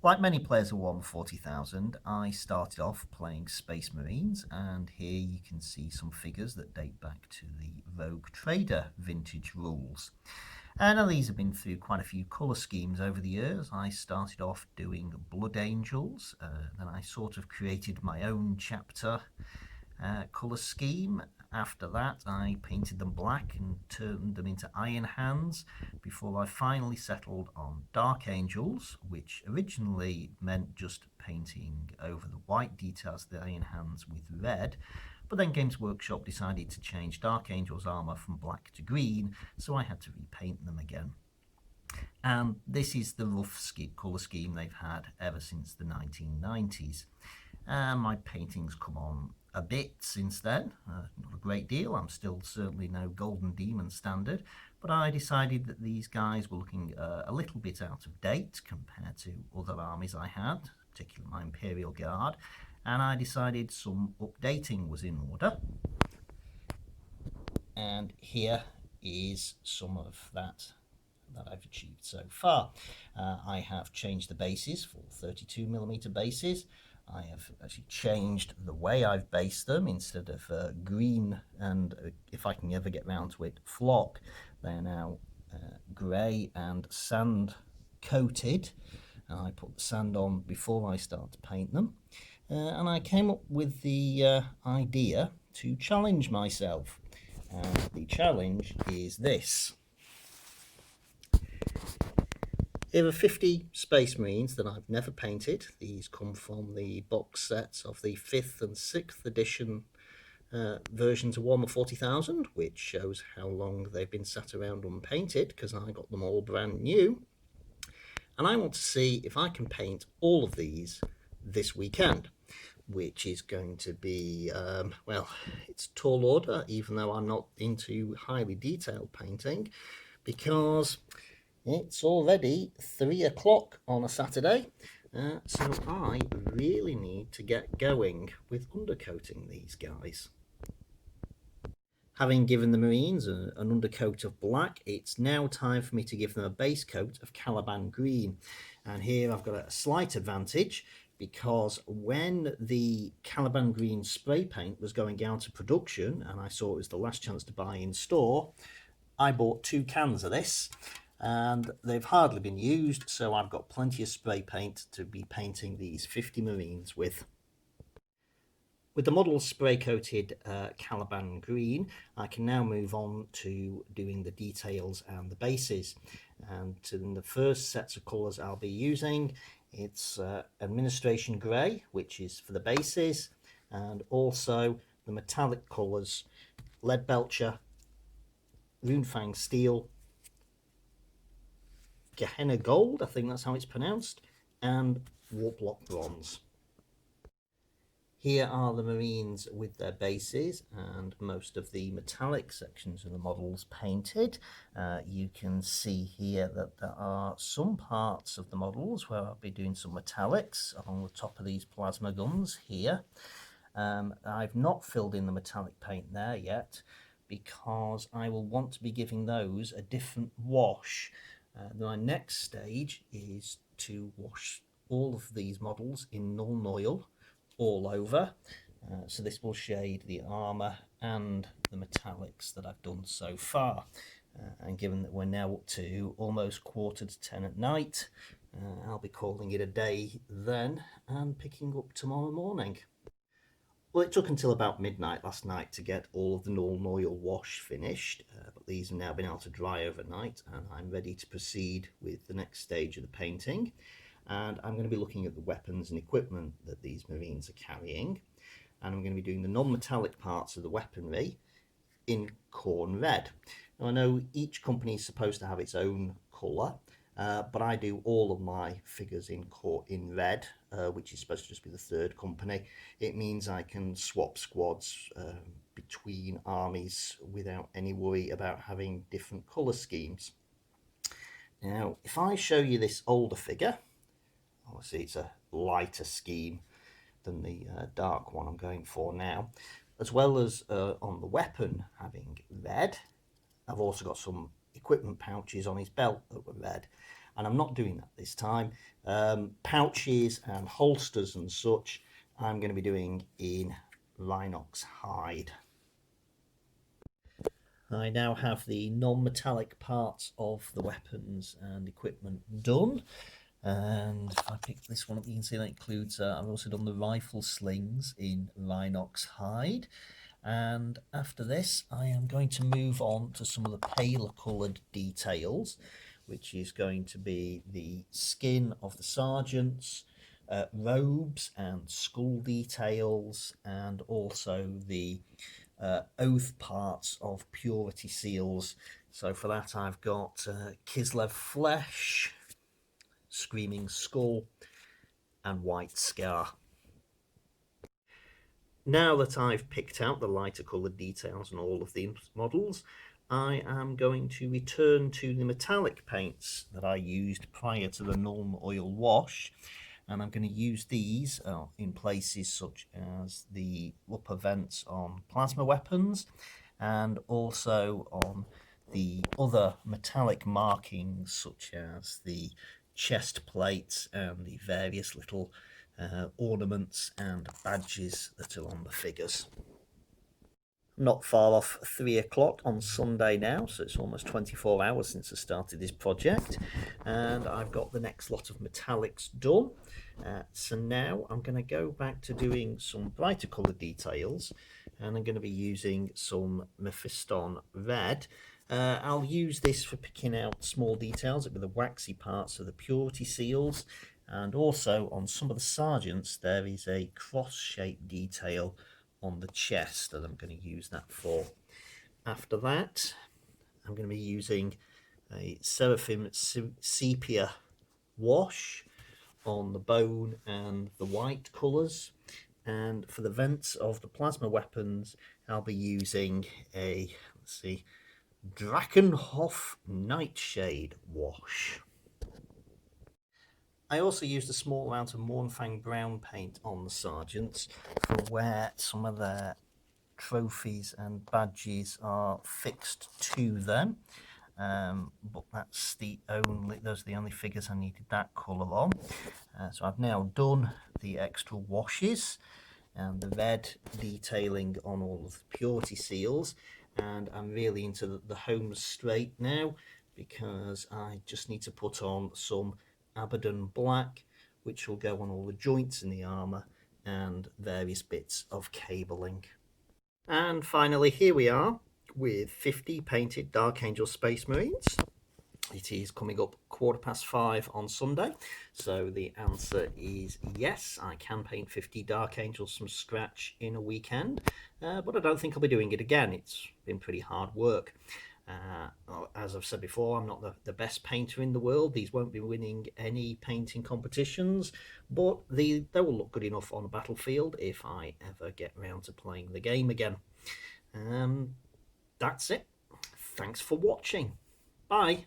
Like many players of Warhammer 40,000, I started off playing Space Marines, and here you can see some figures that date back to the Rogue Trader vintage rules. And now these have been through quite a few colour schemes over the years. I started off doing Blood Angels, then I sort of created my own chapter colour scheme. After that, I painted them black and turned them into Iron Hands before I finally settled on Dark Angels, which originally meant just painting over the white details of the Iron Hands with red. But then Games Workshop decided to change Dark Angel's armour from black to green, so I had to repaint them again. And this is the rough colour scheme they've had ever since the 1990s. My paintings come on a bit since then, not a great deal. I'm still certainly no Golden Demon standard, but I decided that these guys were looking a little bit out of date compared to other armies I had, particularly my Imperial Guard, and I decided some updating was in order. And here is some of that I've achieved so far. I have changed the bases for 32mm bases. I have actually changed the way I've based them. Instead of green and, if I can ever get round to it, flock, they're now grey and sand coated. I put the sand on before I start to paint them. And I came up with the idea to challenge myself. And the challenge is this. Here are 50 Space Marines that I've never painted. These come from the box sets of the 5th and 6th edition versions of Warhammer 40,000, which shows how long they've been sat around unpainted, because I got them all brand new. And I want to see if I can paint all of these this weekend, which is going to be, well, it's a tall order, even though I'm not into highly detailed painting, because it's already 3 o'clock on a Saturday, so I really need to get going with undercoating these guys. Having given the Marines an undercoat of black, it's now time for me to give them a base coat of Caliban green. And here I've got a slight advantage, because when the Caliban green spray paint was going out of production and I saw it was the last chance to buy in store, I bought 2 cans of this, and they've hardly been used, so I've got plenty of spray paint to be painting these 50 Marines with. With the model spray coated Caliban green, I can now move on to doing the details and the bases. And in the first sets of colours I'll be using, it's Administration Grey, which is for the bases, and also the metallic colours Lead Belcher, Runefang Steel, Gehenna Gold, I think that's how it's pronounced, and Warplock Bronze. Here are the Marines with their bases and most of the metallic sections of the models painted. You can see here that there are some parts of the models where I'll be doing some metallics along the top of these plasma guns here. I've not filled in the metallic paint there yet, because I will want to be giving those a different wash. My next stage is to wash all of these models in Nuln Oil all over, so this will shade the armour and the metallics that I've done so far. And given that we're now up to almost 9:45 at night, I'll be calling it a day then and picking up tomorrow morning. Well, it took until about midnight last night to get all of the Nuln Oil wash finished, but these have now been able to dry overnight, and I'm ready to proceed with the next stage of the painting. And I'm going to be looking at the weapons and equipment that these Marines are carrying, and I'm going to be doing the non-metallic parts of the weaponry in corn red. Now, I know each company is supposed to have its own colour, but I do all of my figures in red, which is supposed to just be the third company. It means I can swap squads between armies without any worry about having different colour schemes. Now, if I show you this older figure, obviously it's a lighter scheme than the dark one I'm going for now, as well as on the weapon having red. I've also got some equipment pouches on his belt that were red, and I'm not doing that this time. Pouches and holsters and such, I'm going to be doing in Rhinox hide. I now have the non-metallic parts of the weapons and equipment done. And if I pick this one up, you can see that includes, I've also done the rifle slings in Rhinox hide. And after this, I am going to move on to some of the paler coloured details, which is going to be the skin of the sergeants, robes and skull details, and also the oath parts of purity seals. So for that, I've got Kislev flesh, Screaming Skull, and White Scar. Now that I've picked out the lighter coloured details on all of the models, I am going to return to the metallic paints that I used prior to the Nuln Oil wash, and I'm going to use these in places such as the upper vents on plasma weapons and also on the other metallic markings such as the chest plates and the various little ornaments and badges that are on the figures. Not far off 3 o'clock on Sunday now, so it's almost 24 hours since I started this project, and I've got the next lot of metallics done. So now I'm going to go back to doing some brighter colour details, and I'm going to be using some Mephiston Red. I'll use this for picking out small details with the waxy parts of the purity seals, and also on some of the sergeants there is a cross-shaped detail on the chest that I'm going to use that for. After that, I'm going to be using a Seraphim Sepia wash on the bone and the white colours, and for the vents of the plasma weapons I'll be using a, let's see, Drakenhof Nightshade wash. I also used a small amount of Mournfang brown paint on the sergeants for where some of their trophies and badges are fixed to them. But those are the only figures I needed that colour on. So I've now done the extra washes and the red detailing on all of the purity seals, and I'm really into the home straight now because I just need to put on some Abaddon black, which will go on all the joints in the armour and various bits of cabling. And finally, here we are with 50 painted Dark Angel Space Marines. It is coming up 5:15 on Sunday, so the answer is yes, I can paint 50 Dark Angels from scratch in a weekend, but I don't think I'll be doing it again. It's been pretty hard work. As I've said before, I'm not the best painter in the world. These won't be winning any painting competitions, but they will look good enough on a battlefield if I ever get around to playing the game again. That's it. Thanks for watching. Bye.